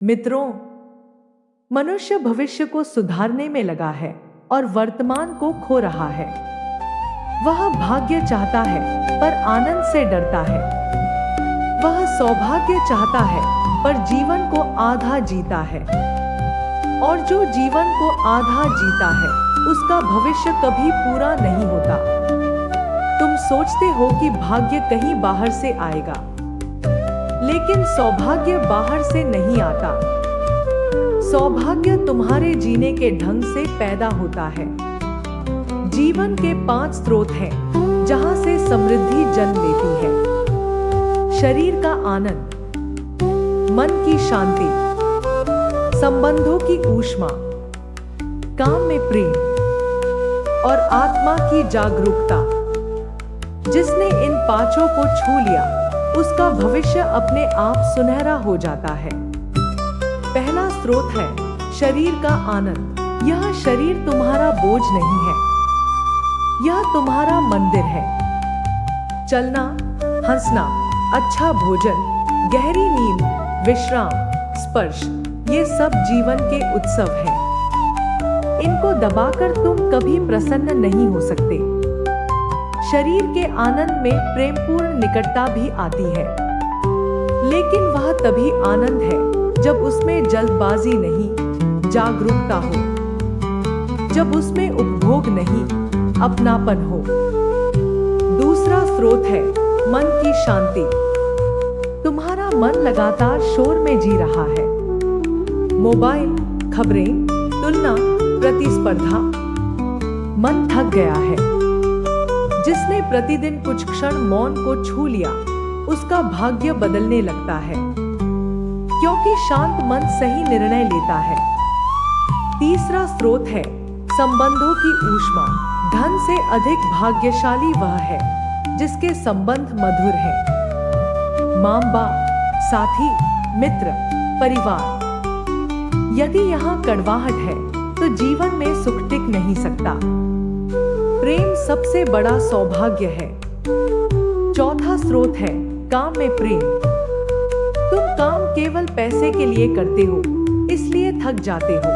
मित्रों, मनुष्य भविष्य को सुधारने में लगा है और वर्तमान को खो रहा है। वह भाग्य चाहता है पर आनंद से डरता है। वह सौभाग्य चाहता है पर जीवन को आधा जीता है। और जो जीवन को आधा जीता है उसका भविष्य कभी पूरा नहीं होता। तुम सोचते हो कि भाग्य कहीं बाहर से आएगा, लेकिन सौभाग्य बाहर से नहीं आता। सौभाग्य तुम्हारे जीने के ढंग से पैदा होता है। जीवन के 5 स्रोत हैं जहां से समृद्धि जन्म लेती है। शरीर का आनंद, मन की शांति, संबंधों की ऊष्मा, काम में प्रेम और आत्मा की जागरूकता। जिसने इन 5 को छू लिया उसका भविष्य अपने आप सुनहरा हो जाता है। पहला स्रोत है शरीर का आनंद। यह शरीर तुम्हारा बोझ नहीं है, यह तुम्हारा मंदिर है। चलना, हंसना, अच्छा भोजन, गहरी नींद, विश्राम, स्पर्श, ये सब जीवन के उत्सव हैं। इनको दबाकर तुम कभी प्रसन्न नहीं हो सकते। शरीर के आनंद में प्रेमपूर्ण निकटता भी आती है, लेकिन वह तभी आनंद है जब उसमें जल्दबाजी नहीं, जागरूकता हो। जब उसमें उपभोग नहीं, अपनापन हो। दूसरा स्रोत है मन की शांति। तुम्हारा मन लगातार शोर में जी रहा है। मोबाइल, खबरें, तुलना, प्रतिस्पर्धा। मन थक गया है। जिसने प्रतिदिन कुछ क्षण मौन को छू लिया उसका भाग्य बदलने लगता है, क्योंकि शांत मन सही निर्णय लेता है। तीसरा स्रोत है संबंधों की ऊष्मा। धन से अधिक भाग्यशाली वह है जिसके संबंध मधुर हैं। माँ बाप, साथी, मित्र, परिवार। यदि यहाँ कड़वाहट है तो जीवन में सुख टिक नहीं सकता। प्रेम सबसे बड़ा सौभाग्य है। चौथा स्रोत है काम में प्रेम। तुम काम केवल पैसे के लिए करते हो, इसलिए थक जाते हो।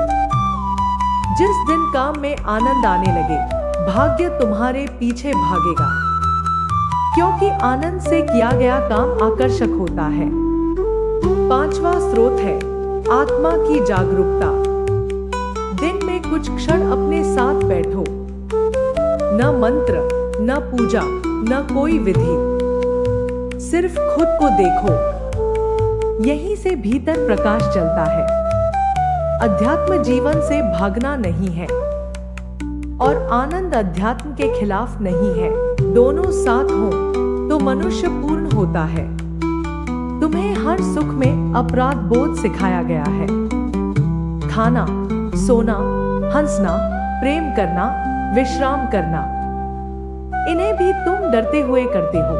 जिस दिन काम में आनंद आने लगे, भाग्य तुम्हारे पीछे भागेगा, क्योंकि आनंद से किया गया काम आकर्षक होता है। पांचवा स्रोत है आत्मा की जागरूकता। दिन में कुछ क्षण अपने साथ बैठो। न मंत्र, न पूजा, न कोई विधि, सिर्फ खुद को देखो। यहीं से भीतर प्रकाश जलता है। अध्यात्म जीवन से भागना नहीं है और आनंद अध्यात्म के खिलाफ नहीं है। दोनों साथ हो तो मनुष्य पूर्ण होता है। तुम्हें हर सुख में अपराध बोध सिखाया गया है। खाना, सोना, हंसना, प्रेम करना, विश्राम करना, इन्हें भी तुम डरते हुए करते हो।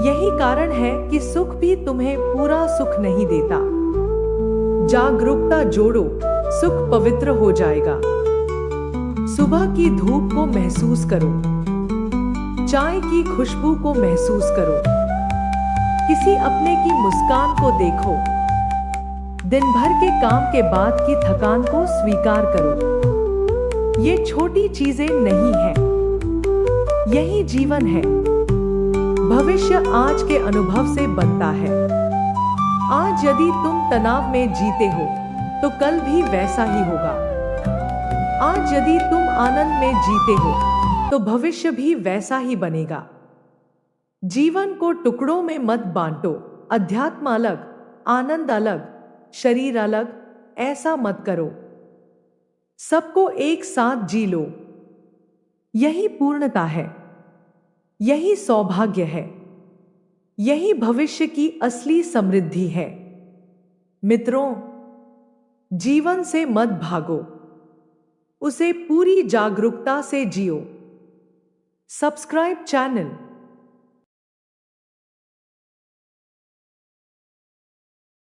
यही कारण है कि सुख भी तुम्हें पूरा सुख नहीं देता। जागरूकता जोड़ो, सुख पवित्र हो जाएगा। सुबह की धूप को महसूस करो, चाय की खुशबू को महसूस करो, किसी अपने की मुस्कान को देखो। दिन भर के काम के बाद की थकान को स्वीकार करो। ये छोटी चीजें नहीं हैं, यही जीवन है। भविष्य आज के अनुभव से बनता है। आज यदि तुम तनाव में जीते हो तो कल भी वैसा ही होगा। आज यदि तुम आनंद में जीते हो तो भविष्य भी वैसा ही बनेगा। जीवन को टुकड़ों में मत बांटो। अध्यात्म अलग, आनंद अलग, शरीर अलग, ऐसा मत करो। सबको एक साथ जी लो। यही पूर्णता है, यही सौभाग्य है, यही भविष्य की असली समृद्धि है। मित्रों, जीवन से मत भागो, उसे पूरी जागरूकता से जियो। Subscribe channel.